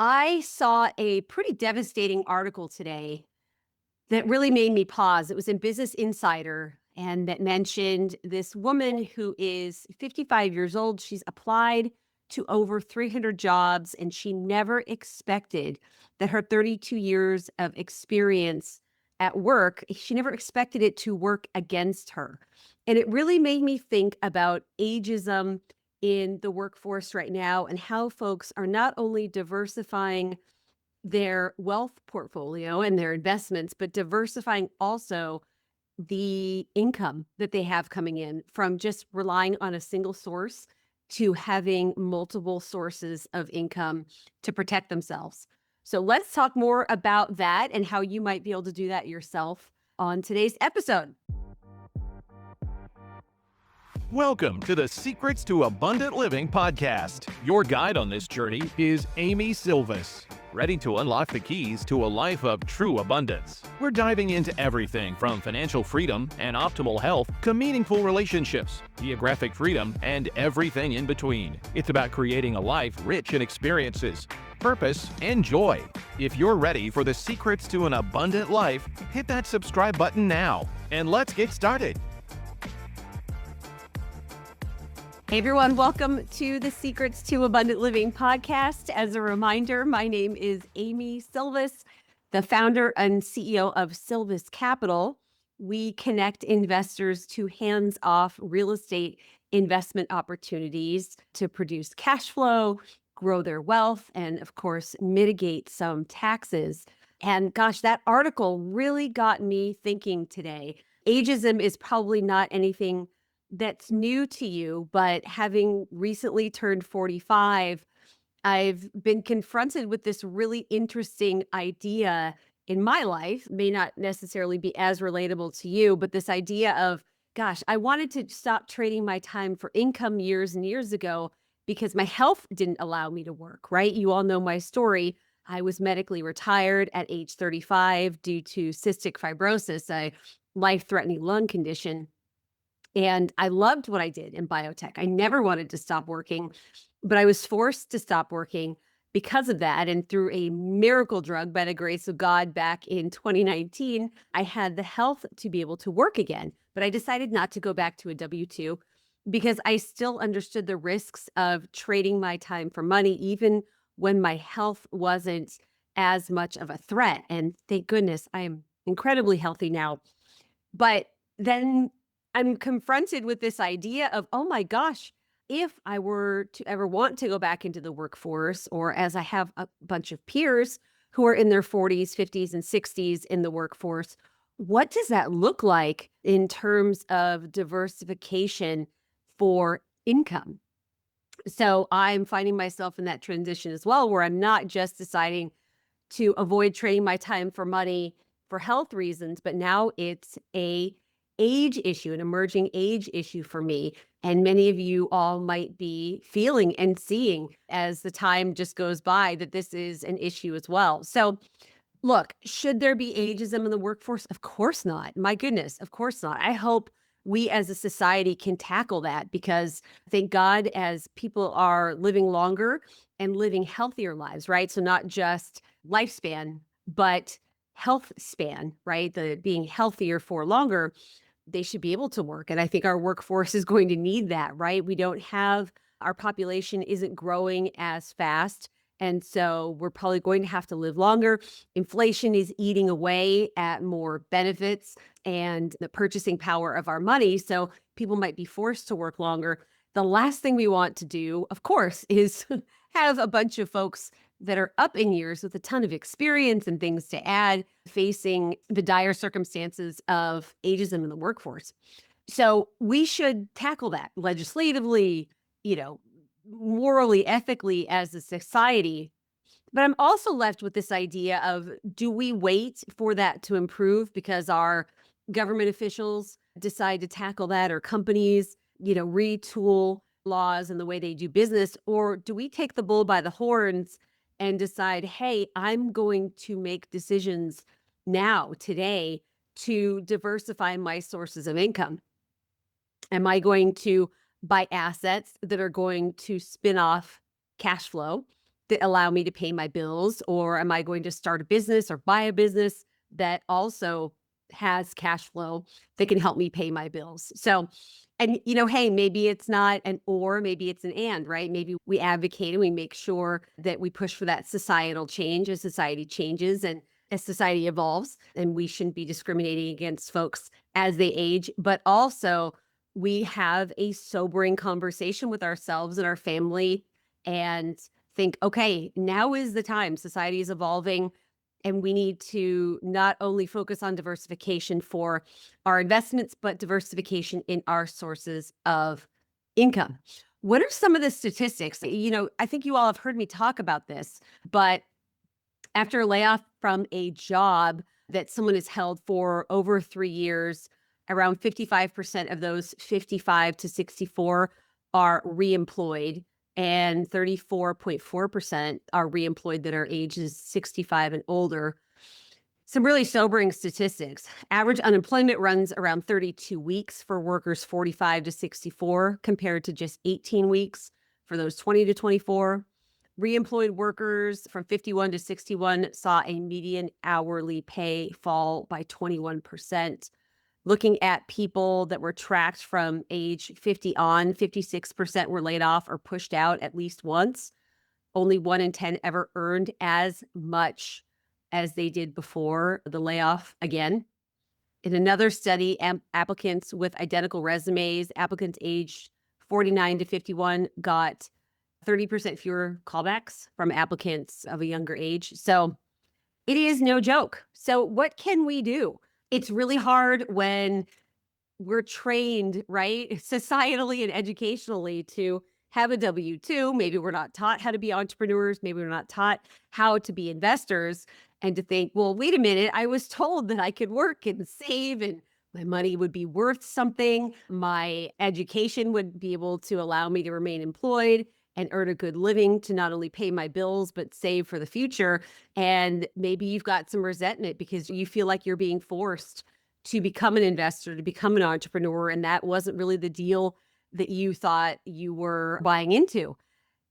I saw a pretty devastating article today that really made me pause. It was in Business Insider and that mentioned this woman who is 55 years old. She's applied to over 300 jobs and she never expected that her 32 years of experience at work, she never expected it to work against her. And it really made me think about ageism in the workforce right now and how folks are not only diversifying their wealth portfolio and their investments, but diversifying also the income that they have coming in from just relying on a single source to having multiple sources of income to protect themselves. So let's talk more about that and how you might be able to do that yourself on today's episode. Welcome to the Secrets to Abundant Living podcast. Your guide on this journey is Amy Sylvis, ready to unlock the keys to a life of true abundance. We're diving into everything from financial freedom and optimal health to meaningful relationships, geographic freedom, and everything in between. It's about creating a life rich in experiences, purpose, and joy. If you're ready for the secrets to an abundant life, hit that subscribe button now, and let's get started. Hey everyone, welcome to the Secrets to Abundant Living podcast. As a reminder, my name is Amy Sylvis, the founder and CEO of Sylvis Capital. We connect investors to hands-off real estate investment opportunities to produce cash flow, grow their wealth, and of course, mitigate some taxes. And gosh, that article really got me thinking today. Ageism is probably not anything that's new to you, but having recently turned 45, I've been confronted with this really interesting idea in my life. May not necessarily be as relatable to you, but this idea of, gosh, I wanted to stop trading my time for income years and years ago because my health didn't allow me to work, right? You all know my story. I was medically retired at age 35 due to cystic fibrosis, a life-threatening lung condition. And I loved what I did in biotech. I never wanted to stop working, but I was forced to stop working because of that. And through a miracle drug by the grace of God back in 2019, I had the health to be able to work again. But I decided not to go back to a W-2 because I still understood the risks of trading my time for money, even when my health wasn't as much of a threat. And thank goodness I am incredibly healthy now. But then I'm confronted with this idea of, oh my gosh, if I were to ever want to go back into the workforce, or as I have a bunch of peers who are in their 40s, 50s, and 60s in the workforce, what does that look like in terms of diversification for income? So I'm finding myself in that transition as well, where I'm not just deciding to avoid trading my time for money for health reasons, but now it's a age issue, an emerging age issue for me. And many of you all might be feeling and seeing as the time just goes by that this is an issue as well. So look, should there be ageism in the workforce? Of course not. My goodness, of course not. I hope we as a society can tackle that because thank God as people are living longer and living healthier lives, right? So not just lifespan, but health span, right? The being healthier for longer, they should be able to work. And I think our workforce is going to need that, right? We don't have, our population isn't growing as fast. And so we're probably going to have to live longer. Inflation is eating away at more benefits and the purchasing power of our money. So people might be forced to work longer. The last thing we want to do, of course, is have a bunch of folks that are up in years with a ton of experience and things to add, facing the dire circumstances of ageism in the workforce. So we should tackle that legislatively, morally, ethically as a society. But I'm also left with this idea of, do we wait for that to improve because our government officials decide to tackle that, or companies, retool laws and the way they do business? Or do we take the bull by the horns and decide, hey, I'm going to make decisions now, today, to diversify my sources of income? Am I going to buy assets that are going to spin off cash flow? that allow me to pay my bills? Or am I going to start a business or buy a business that also has cash flow that can help me pay my bills? So, and hey, maybe it's not an or, maybe it's an and, right? Maybe we advocate and we make sure that we push for that societal change as society changes and as society evolves, and we shouldn't be discriminating against folks as they age, but also we have a sobering conversation with ourselves and our family and think, okay, now is the time. Society is evolving, and we need to not only focus on diversification for our investments, but diversification in our sources of income. What are some of the statistics? I think you all have heard me talk about this, but after a layoff from a job that someone has held for over 3 years, around 55% of those 55 to 64 are reemployed, and 34.4% are reemployed that are ages 65 and older. Some really sobering statistics. Average unemployment runs around 32 weeks for workers 45 to 64, compared to just 18 weeks for those 20 to 24. Reemployed workers from 51 to 61 saw a median hourly pay fall by 21%. Looking at people that were tracked from age 50 on, 56% were laid off or pushed out at least once. Only 1 in 10 ever earned as much as they did before the layoff again. In another study, applicants with identical resumes, applicants aged 49 to 51 got 30% fewer callbacks from applicants of a younger age. So it is no joke. So what can we do? It's really hard when we're trained, right, societally and educationally to have a W-2. Maybe we're not taught how to be entrepreneurs. Maybe we're not taught how to be investors, and to think, well, wait a minute, I was told that I could work and save and my money would be worth something. My education would be able to allow me to remain employed and earn a good living to not only pay my bills, but save for the future. And maybe you've got some resentment because you feel like you're being forced to become an investor, to become an entrepreneur. And that wasn't really the deal that you thought you were buying into.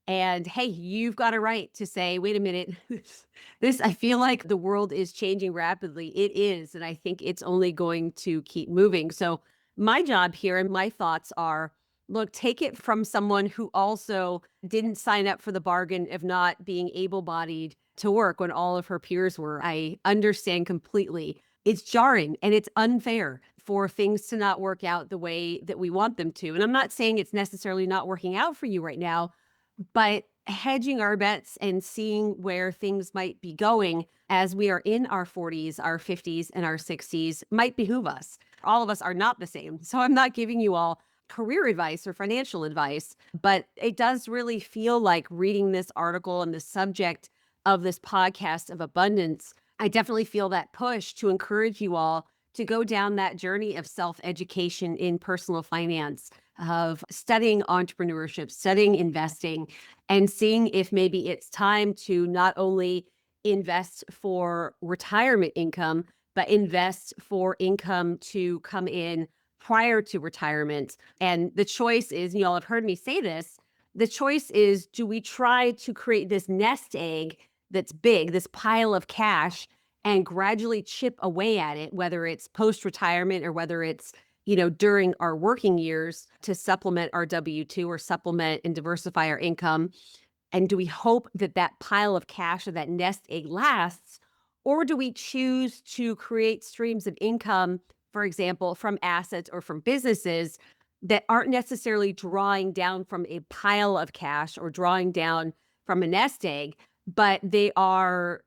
And hey, you've got a right to say, wait a minute, I feel like the world is changing rapidly. It is. And I think it's only going to keep moving. So my job here and my thoughts are, look, take it from someone who also didn't sign up for the bargain of not being able-bodied to work when all of her peers were. I understand completely. It's jarring and it's unfair for things to not work out the way that we want them to. And I'm not saying it's necessarily not working out for you right now, but hedging our bets and seeing where things might be going as we are in our 40s, our 50s, and our 60s might behoove us. All of us are not the same. So I'm not giving you all career advice or financial advice, but it does really feel like reading this article and the subject of this podcast of abundance. I definitely feel that push to encourage you all to go down that journey of self-education in personal finance, of studying entrepreneurship, studying investing, and seeing if maybe it's time to not only invest for retirement income, but invest for income to come in prior to retirement. And the choice is, you all have heard me say this, the choice is, do we try to create this nest egg that's big, this pile of cash, and gradually chip away at it, whether it's post-retirement or whether it's, during our working years to supplement our W-2 or supplement and diversify our income? And do we hope that that pile of cash or that nest egg lasts? Or do we choose to create streams of income, for example, from assets or from businesses that aren't necessarily drawing down from a pile of cash or drawing down from a nest egg, but they are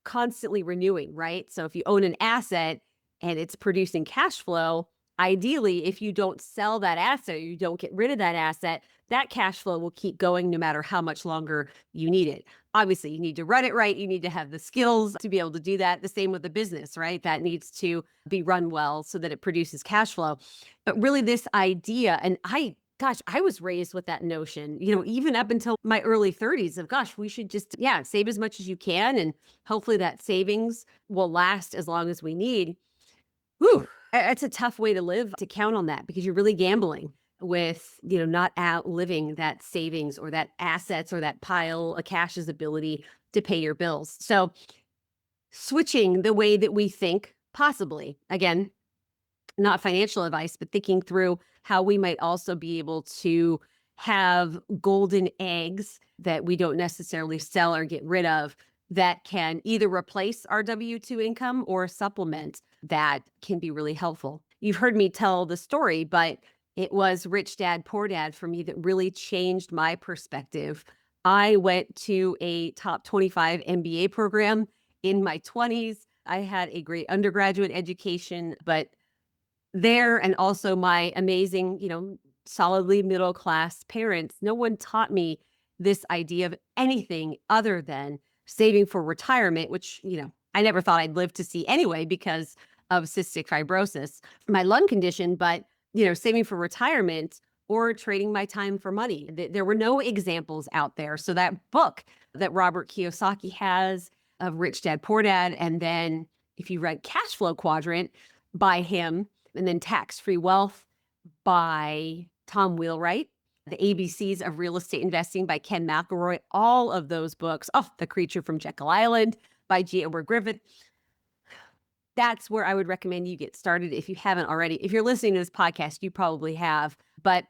constantly renewing, right? So if you own an asset and it's producing cash flow, ideally, if you don't sell that asset, you don't get rid of that asset, that cash flow will keep going no matter how much longer you need it. Obviously, you need to run it right. You need to have the skills to be able to do that. The same with the business, right? That needs to be run well so that it produces cash flow. But really this idea, and I was raised with that notion, even up until my early 30s of, we should just, save as much as you can. And hopefully that savings will last as long as we need. Whew, it's a tough way to live to count on that because you're really gambling. with, not outliving that savings or that assets or that pile of cash's ability to pay your bills. So switching the way that we think, possibly, again, not financial advice, but thinking through how we might also be able to have golden eggs that we don't necessarily sell or get rid of that can either replace our W-2 income or supplement that can be really helpful. You've heard me tell the story, but it was Rich Dad, Poor Dad for me that really changed my perspective. I went to a top 25 MBA program in my 20s. I had a great undergraduate education, but there and also my amazing, solidly middle class parents, no one taught me this idea of anything other than saving for retirement, which, I never thought I'd live to see anyway because of cystic fibrosis, my lung condition, but, saving for retirement or trading my time for money. There were no examples out there. So that book that Robert Kiyosaki has of Rich Dad, Poor Dad, and then if you read Cash Flow Quadrant by him, and then Tax-Free Wealth by Tom Wheelwright, The ABCs of Real Estate Investing by Ken McElroy, all of those books. Oh, The Creature from Jekyll Island by G. Edward Griffith. That's where I would recommend you get started if you haven't already. If you're listening to this podcast, you probably have. But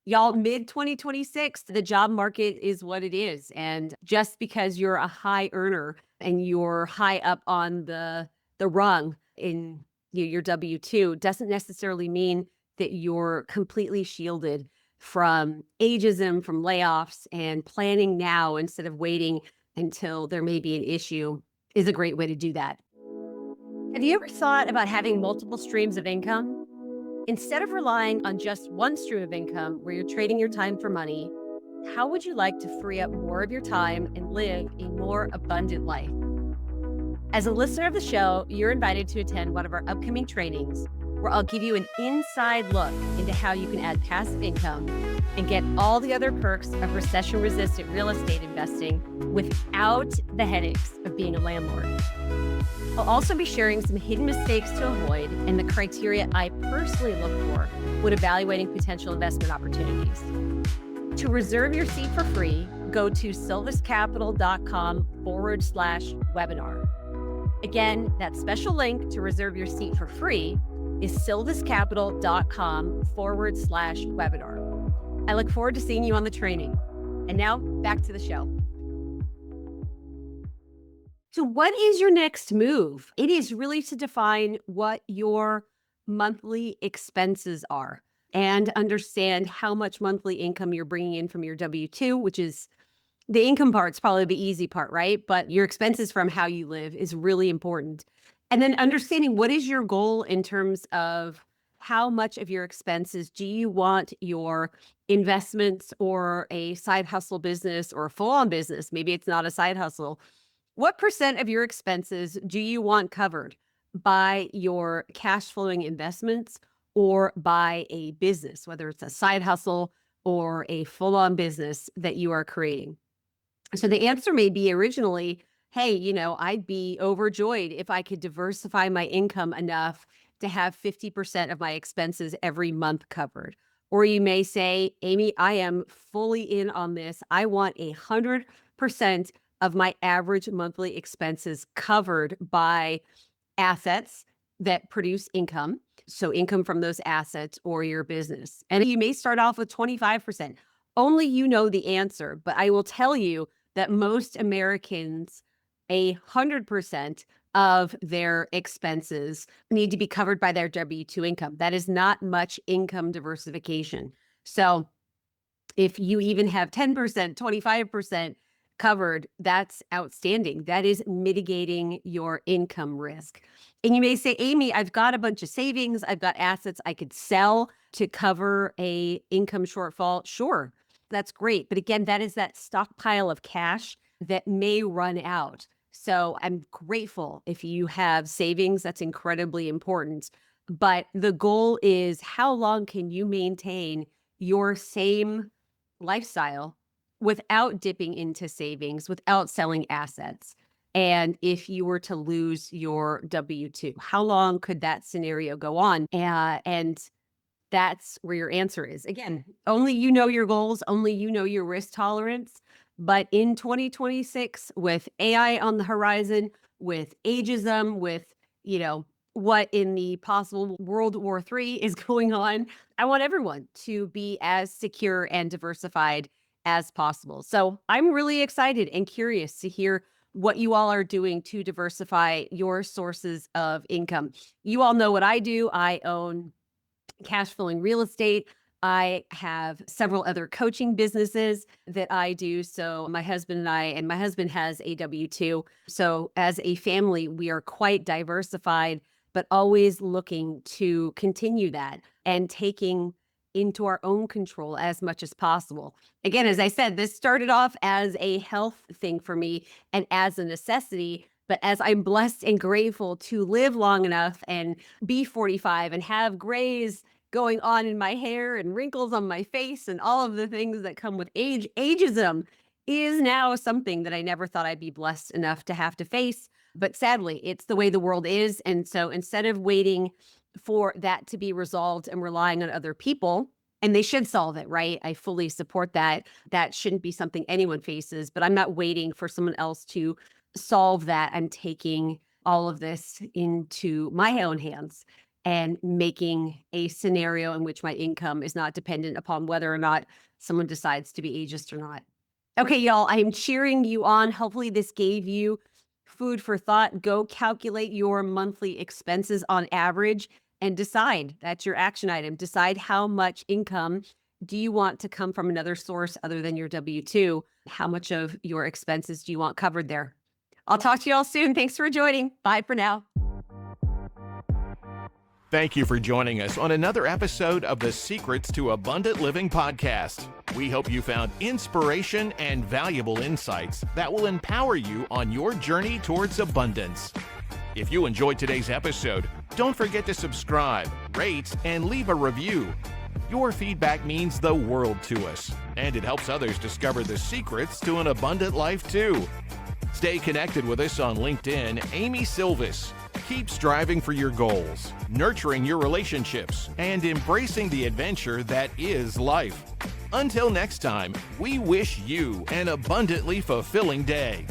y'all, mid-2026, the job market is what it is. And just because you're a high earner and you're high up on the rung in your W-2 doesn't necessarily mean that you're completely shielded from ageism, from layoffs, and planning now instead of waiting until there may be an issue is a great way to do that. Have you ever thought about having multiple streams of income? Instead of relying on just one stream of income where you're trading your time for money, how would you like to free up more of your time and live a more abundant life? As a listener of the show, you're invited to attend one of our upcoming trainings where I'll give you an inside look into how you can add passive income and get all the other perks of recession-resistant real estate investing without the headaches of being a landlord. I'll also be sharing some hidden mistakes to avoid and the criteria I personally look for when evaluating potential investment opportunities. To reserve your seat for free, go to sylviscapital.com/webinar. Again, that special link to reserve your seat for free is sylviscapital.com/webinar. I look forward to seeing you on the training. And now back to the show. So what is your next move? It is really to define what your monthly expenses are and understand how much monthly income you're bringing in from your W-2, which is the income part's probably the easy part, right? But your expenses from how you live is really important. And then understanding what is your goal in terms of how much of your expenses do you want your investments or a side hustle business or a full-on business? Maybe it's not a side hustle. What percent of your expenses do you want covered by your cash flowing investments or by a business, whether it's a side hustle or a full-on business that you are creating? So the answer may be originally, hey, I'd be overjoyed if I could diversify my income enough to have 50% of my expenses every month covered. Or you may say, Amy, I am fully in on this. I want 100% of my average monthly expenses covered by assets that produce income. So income from those assets or your business. And you may start off with 25%. Only you know the answer, but I will tell you that most Americans, 100% of their expenses need to be covered by their W-2 income. That is not much income diversification. So if you even have 10%, 25% covered, that's outstanding. That is mitigating your income risk. And you may say, Amy, I've got a bunch of savings. I've got assets I could sell to cover a income shortfall. Sure, that's great. But again, that is that stockpile of cash that may run out. So I'm grateful if you have savings. That's incredibly important. But the goal is how long can you maintain your same lifestyle without dipping into savings, without selling assets? And if you were to lose your W-2, how long could that scenario go on? And that's where your answer is. Again, only you know your goals, only you know your risk tolerance. But in 2026, with AI on the horizon, with ageism, with, what in the possible World War III is going on, I want everyone to be as secure and diversified as possible. So I'm really excited and curious to hear what you all are doing to diversify your sources of income. You all know what I do. I own cash flowing real estate. I have several other coaching businesses that I do. So my husband and my husband has a W-2. So as a family, we are quite diversified, but always looking to continue that and taking into our own control as much as possible. Again, as I said, this started off as a health thing for me and as a necessity. But as I'm blessed and grateful to live long enough and be 45 and have grays going on in my hair and wrinkles on my face and all of the things that come with ageism is now something that I never thought I'd be blessed enough to have to face. But sadly, it's the way the world is. And so instead of waiting for that to be resolved and relying on other people, and they should solve it, right? I fully support that. That shouldn't be something anyone faces, but I'm not waiting for someone else to solve that. I'm taking all of this into my own hands and making a scenario in which my income is not dependent upon whether or not someone decides to be ageist or not. Okay, y'all, I am cheering you on. Hopefully this gave you food for thought. Go calculate your monthly expenses on average and decide. That's your action item. Decide how much income do you want to come from another source other than your W-2? How much of your expenses do you want covered there? I'll talk to you all soon. Thanks for joining. Bye for now. Thank you for joining us on another episode of the Secrets to Abundant Living podcast. We hope you found inspiration and valuable insights that will empower you on your journey towards abundance. If you enjoyed today's episode, don't forget to subscribe, rate, and leave a review. Your feedback means the world to us, and it helps others discover the secrets to an abundant life too. Stay connected with us on LinkedIn, Amy Sylvis. Keep striving for your goals, nurturing your relationships, and embracing the adventure that is life. Until next time, we wish you an abundantly fulfilling day.